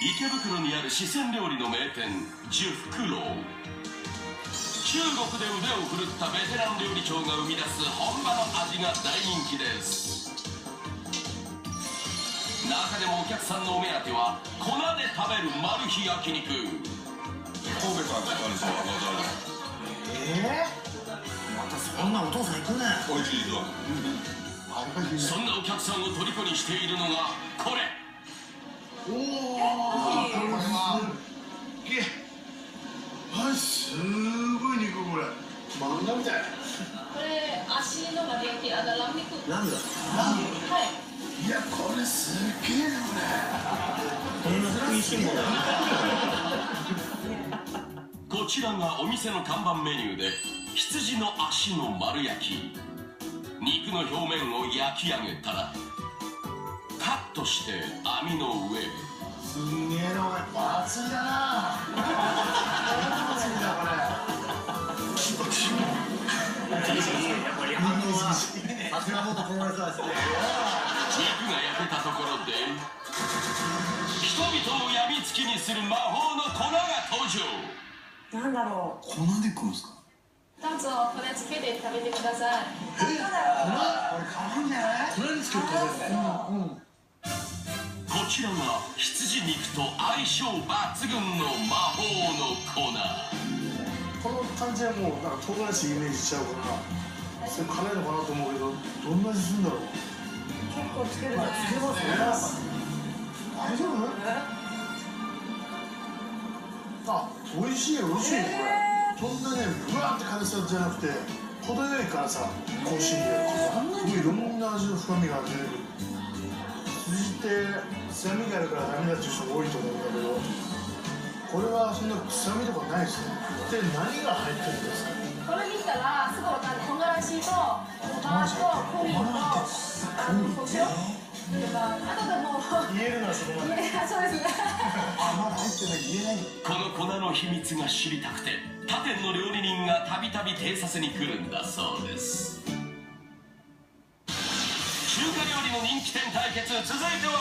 池袋にある四川料理の名店十福楼。中国で腕を振るったベテラン料理長が生み出す本場の味が大人気です。中でもお客さんのお目当ては粉で食べるマル秘焼肉。神戸から来たんですよ、わざわざ。またそんなお父さん行くね。美味しいぞ。そんなお客さんを虜にしているのがこれ。おお、これはすごい肉。これ漫画みたい。これ足の丸焼き、ラム肉。ラムだ。はい。いや、これすっげえな。これ食いしん坊だ。こちらがお店の看板メニューで羊の足の丸焼き。肉の表面を焼き上げたらカットして網の上へ。すんげえな、お前。熱いだな。熱いだこれ。さすが元プロレスラーですね。肉が焼けたところで人々をやみつきにする魔法の粉が登場。なんだろう。粉で食うんすか。どうぞこれつけて食べてください。これ買うんじゃない。粉につけて食べるの。こちらが羊肉と相性抜群の魔法の粉。この感じはもうなんか唐辛子イメージしちゃうからそれ辛いのかなと思うけど、どんな味するんだろう。結構つけるね。つけますね。大丈夫？あ、美味しい美味しい。これそんなね、ブワーって辛さじゃなくて程よい辛さ、香辛料。いろんな味の深みが出てくる。羊って臭みがあるからダメだっていう人多いと思うんだけど、これはそんな臭みとかないですね。で、何が入ってるんですか。これ見たらすぐわかる。唐辛子とバーとクミンと胡椒。あとでも言えるのはそこまで。そうですね。まだ入ってない、言えない。この粉の秘密が知りたくて他店の料理人がたびたび偵察に来るんだそうです。中華料理の人気店対決、続いては